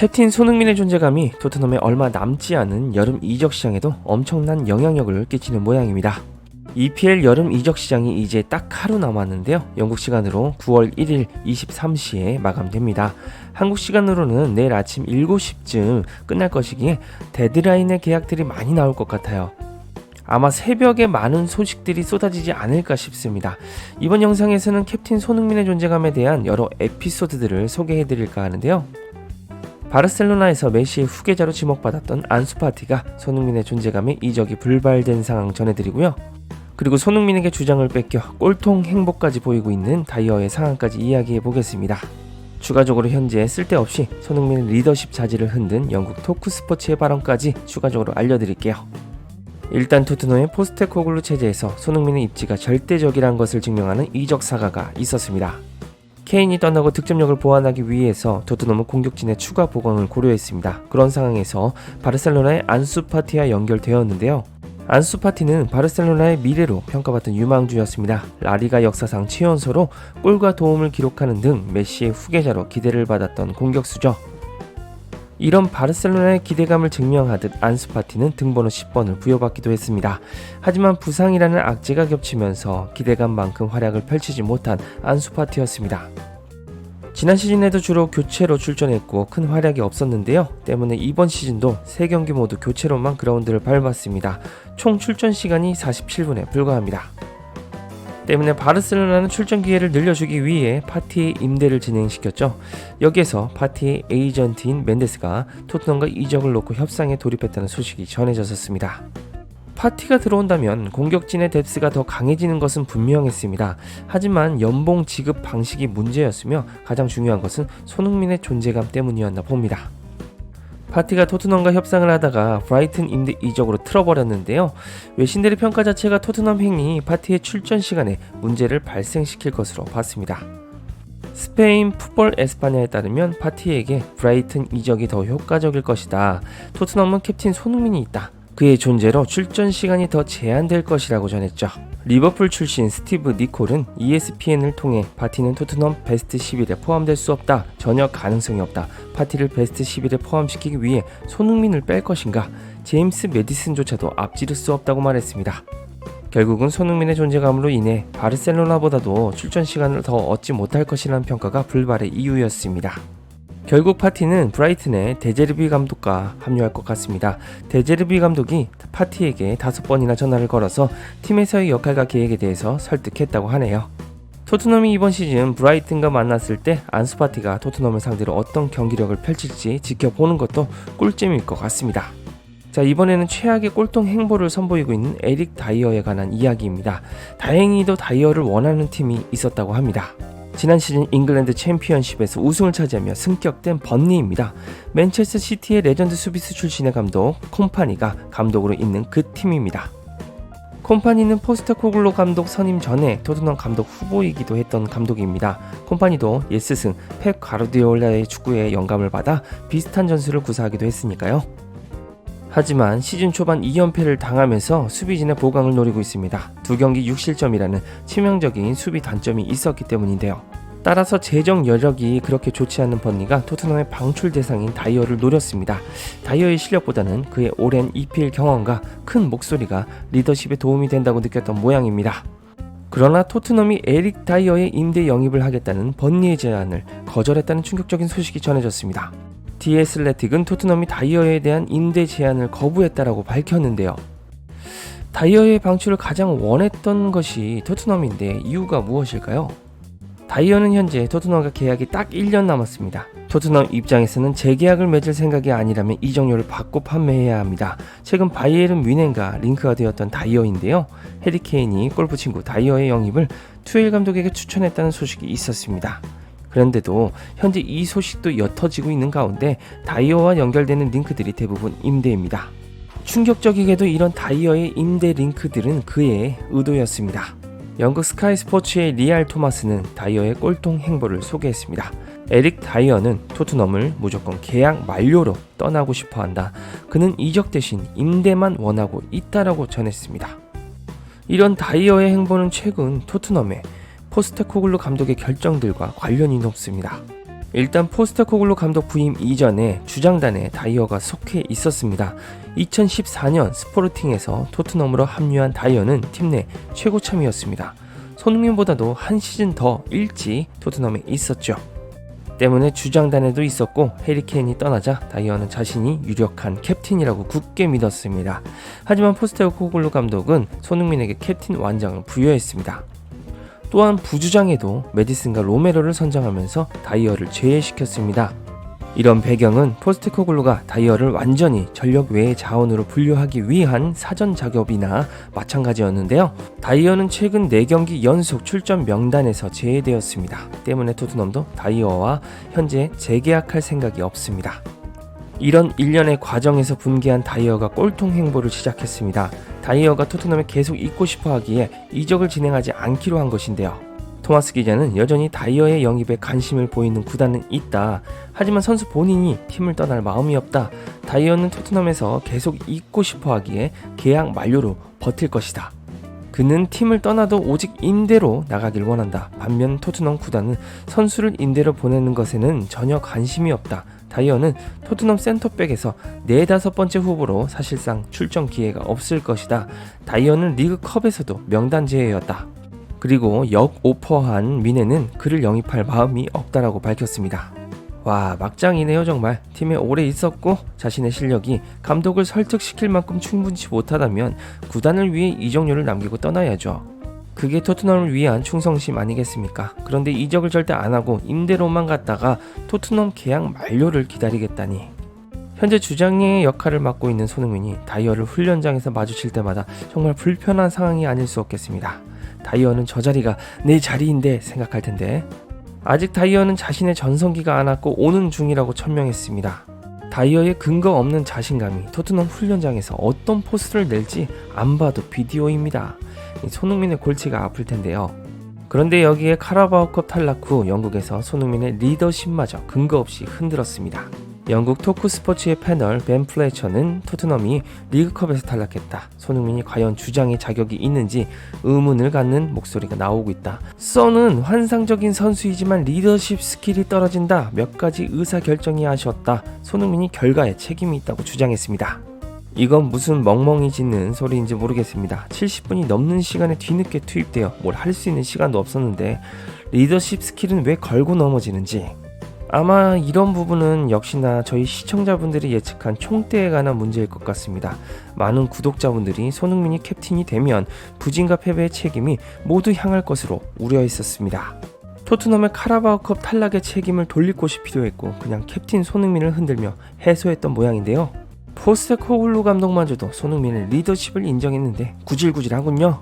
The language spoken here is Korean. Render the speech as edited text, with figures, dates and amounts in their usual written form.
캡틴 손흥민의 존재감이 토트넘에 얼마 남지 않은 여름 이적 시장에도 엄청난 영향력을 끼치는 모양입니다. EPL 여름 이적 시장이 이제 딱 하루 남았는데요. 영국 시간으로 9월 1일 23시에 마감됩니다. 한국 시간으로는 내일 아침 7시쯤 끝날 것이기에 데드라인의 계약들이 많이 나올 것 같아요. 아마 새벽에 많은 소식들이 쏟아지지 않을까 싶습니다. 이번 영상에서는 캡틴 손흥민의 존재감에 대한 여러 에피소드들을 소개해드릴까 하는데요. 바르셀로나에서 메시의 후계자로 지목받았던 안수 파티가 손흥민의 존재감에 이적이 불발된 상황 전해드리고요. 그리고 손흥민에게 주장을 뺏겨 꼴통 행보까지 보이고 있는 다이어의 상황까지 이야기해보겠습니다. 추가적으로 현재 쓸데없이 손흥민의 리더십 자질을 흔든 영국 토크스포츠의 발언까지 추가적으로 알려드릴게요. 일단 토트넘의 포스테코글루 체제에서 손흥민의 입지가 절대적이라는 것을 증명하는 이적 사과가 있었습니다. 케인이 떠나고 득점력을 보완하기 위해서 토트넘은 공격진의 추가 보강을 고려했습니다. 그런 상황에서 바르셀로나의 안수 파티와 연결되었는데요. 안수 파티는 바르셀로나의 미래로 평가받던 유망주였습니다. 라리가 역사상 최연소로 골과 도움을 기록하는 등 메시의 후계자로 기대를 받았던 공격수죠. 이런 바르셀로나의 기대감을 증명하듯 안수 파티는 등번호 10번을 부여받기도 했습니다. 하지만 부상이라는 악재가 겹치면서 기대감만큼 활약을 펼치지 못한 안수 파티였습니다. 지난 시즌에도 주로 교체로 출전했고 큰 활약이 없었는데요. 때문에 이번 시즌도 3경기 모두 교체로만 그라운드를 밟았습니다. 총 출전 시간이 47분에 불과합니다. 때문에 바르셀로나는 출전 기회를 늘려주기 위해 파티의 임대를 진행시켰죠. 여기에서 파티의 에이전트인 멘데스가 토트넘과 이적을 놓고 협상에 돌입했다는 소식이 전해졌었습니다. 파티가 들어온다면 공격진의 뎁스가 더 강해지는 것은 분명했습니다. 하지만 연봉 지급 방식이 문제였으며 가장 중요한 것은 손흥민의 존재감 때문이었나 봅니다. 파티가 토트넘과 협상을 하다가 브라이튼 임대 이적으로 틀어버렸는데요. 외신들의 평가 자체가 토트넘 행이 파티의 출전 시간에 문제를 발생시킬 것으로 봤습니다. 스페인 풋볼 에스파냐에 따르면 파티에게 브라이튼 이적이 더 효과적일 것이다. 토트넘은 캡틴 손흥민이 있다. 그의 존재로 출전 시간이 더 제한될 것이라고 전했죠. 리버풀 출신 스티브 니콜은 ESPN을 통해 파티는 토트넘 베스트 11에 포함될 수 없다. 전혀 가능성이 없다. 파티를 베스트 11에 포함시키기 위해 손흥민을 뺄 것인가? 제임스 메디슨조차도 앞지를 수 없다고 말했습니다. 결국은 손흥민의 존재감으로 인해 바르셀로나보다도 출전 시간을 더 얻지 못할 것이라는 평가가 불발의 이유였습니다. 결국 파티는 브라이튼의 데제르비 감독과 합류할 것 같습니다. 데제르비 감독이 파티에게 5번이나 전화를 걸어서 팀에서의 역할과 계획에 대해서 설득했다고 하네요. 토트넘이 이번 시즌 브라이튼과 만났을 때 안수 파티가 토트넘을 상대로 어떤 경기력을 펼칠지 지켜보는 것도 꿀잼일 것 같습니다. 자, 이번에는 최악의 꼴통 행보를 선보이고 있는 에릭 다이어에 관한 이야기입니다. 다행히도 다이어를 원하는 팀이 있었다고 합니다. 지난 시즌 잉글랜드 챔피언십에서 우승을 차지하며 승격된 번니입니다. 맨체스터 시티의 레전드 수비수 출신의 감독 콤파니가 감독으로 있는 그 팀입니다. 콤파니는 포스테코글루 감독 선임 전에 토트넘 감독 후보이기도 했던 감독입니다. 콤파니도 옛스승 펩 가르디올라의 축구에 영감을 받아 비슷한 전술을 구사하기도 했으니까요. 하지만 시즌 초반 2연패를 당하면서 수비진의 보강을 노리고 있습니다. 2경기 6실점이라는 치명적인 수비 단점이 있었기 때문인데요. 따라서 재정 여력이 그렇게 좋지 않은 번니가 토트넘의 방출 대상인 다이어를 노렸습니다. 다이어의 실력보다는 그의 오랜 EPL 경험과 큰 목소리가 리더십에 도움이 된다고 느꼈던 모양입니다. 그러나 토트넘이 에릭 다이어의 임대 영입을 하겠다는 번니의 제안을 거절했다는 충격적인 소식이 전해졌습니다. 디 애슬레틱은 토트넘이 다이어에 대한 임대 제안을 거부했다라고 밝혔는데요. 다이어의 방출을 가장 원했던 것이 토트넘인데 이유가 무엇일까요? 다이어는 현재 토트넘과 계약이 딱 1년 남았습니다. 토트넘 입장에서는 재계약을 맺을 생각이 아니라면 이적료를 받고 판매해야 합니다. 최근 바이에른 뮌헨과 링크가 되었던 다이어인데요. 해리 케인이 골프 친구 다이어의 영입을 투엘 감독에게 추천했다는 소식이 있었습니다. 그런데도 현재 이 소식도 옅어지고 있는 가운데 다이어와 연결되는 링크들이 대부분 임대입니다. 충격적이게도 이런 다이어의 임대 링크들은 그의 의도였습니다. 영국 스카이 스포츠의 리알 토마스는 다이어의 꼴통 행보를 소개했습니다. 에릭 다이어는 토트넘을 무조건 계약 만료로 떠나고 싶어한다. 그는 이적 대신 임대만 원하고 있다라고 전했습니다. 이런 다이어의 행보는 최근 토트넘의 포스테코글루 감독의 결정들과 관련이 높습니다. 일단 포스테코글루 감독 부임 이전에 주장단에 다이어가 속해 있었습니다. 2014년 스포르팅에서 토트넘으로 합류한 다이어는 팀 내 최고참이었습니다. 손흥민보다도 한 시즌 더 일찍 토트넘에 있었죠. 때문에 주장단에도 있었고 해리 케인이 떠나자 다이어는 자신이 유력한 캡틴이라고 굳게 믿었습니다. 하지만 포스테코글루 감독은 손흥민에게 캡틴 완장을 부여했습니다. 또한 부주장에도 메디슨과 로메로를 선정하면서 다이어를 제외시켰습니다. 이런 배경은 포스테코글루가 다이어를 완전히 전력 외의 자원으로 분류하기 위한 사전 작업이나 마찬가지였는데요. 다이어는 최근 4경기 연속 출전 명단에서 제외되었습니다. 때문에 토트넘도 다이어와 현재 재계약할 생각이 없습니다. 이런 일련의 과정에서 분개한 다이어가 꼴통 행보를 시작했습니다. 다이어가 토트넘에 계속 있고 싶어 하기에 이적을 진행하지 않기로 한 것인데요. 토마스 기자는 여전히 다이어의 영입에 관심을 보이는 구단은 있다. 하지만 선수 본인이 팀을 떠날 마음이 없다. 다이어는 토트넘에서 계속 있고 싶어 하기에 계약 만료로 버틸 것이다. 그는 팀을 떠나도 오직 임대로 나가길 원한다. 반면 토트넘 구단은 선수를 임대로 보내는 것에는 전혀 관심이 없다. 다이어는 토트넘 센터백에서 4-5번째 후보로 사실상 출전 기회가 없을 것이다. 다이어는 리그컵에서도 명단 제외였다. 그리고 역 오퍼한 미네는 그를 영입할 마음이 없다라고 밝혔습니다. 와, 막장이네요. 정말 팀에 오래 있었고 자신의 실력이 감독을 설득시킬 만큼 충분치 못하다면 구단을 위해 이적료를 남기고 떠나야죠. 그게 토트넘을 위한 충성심 아니겠습니까? 그런데 이적을 절대 안하고 임대로만 갔다가 토트넘 계약 만료를 기다리겠다니. 현재 주장의 역할을 맡고 있는 손흥민이 다이어를 훈련장에서 마주칠 때마다 정말 불편한 상황이 아닐 수 없겠습니다. 다이어는 저 자리가 내 자리인데 생각할 텐데 아직 다이어는 자신의 전성기가 안 왔고 오는 중이라고 천명했습니다. 다이어의 근거 없는 자신감이 토트넘 훈련장에서 어떤 포스를 낼지 안 봐도 비디오입니다. 손흥민의 골치가 아플 텐데요. 그런데 여기에 카라바오컵 탈락 후 영국에서 손흥민의 리더십마저 근거 없이 흔들었습니다. 영국 토크스포츠의 패널 벤 플래처는 토트넘이 리그컵에서 탈락했다. 손흥민이 과연 주장의 자격이 있는지 의문을 갖는 목소리가 나오고 있다. 써는 환상적인 선수이지만 리더십 스킬이 떨어진다. 몇 가지 의사결정이 아쉬웠다. 손흥민이 결과에 책임이 있다고 주장했습니다. 이건 무슨 멍멍이 짖는 소리인지 모르겠습니다. 70분이 넘는 시간에 뒤늦게 투입되어 뭘 할 수 있는 시간도 없었는데 리더십 스킬은 왜 걸고 넘어지는지. 아마 이런 부분은 역시나 저희 시청자분들이 예측한 총대에 관한 문제일 것 같습니다. 많은 구독자분들이 손흥민이 캡틴이 되면 부진과 패배의 책임이 모두 향할 것으로 우려했었습니다. 토트넘의 카라바오컵 탈락의 책임을 돌릴 곳이 필요했고 그냥 캡틴 손흥민을 흔들며 해소했던 모양인데요. 포스테코글루 감독마저도 손흥민의 리더십을 인정했는데 구질구질하군요.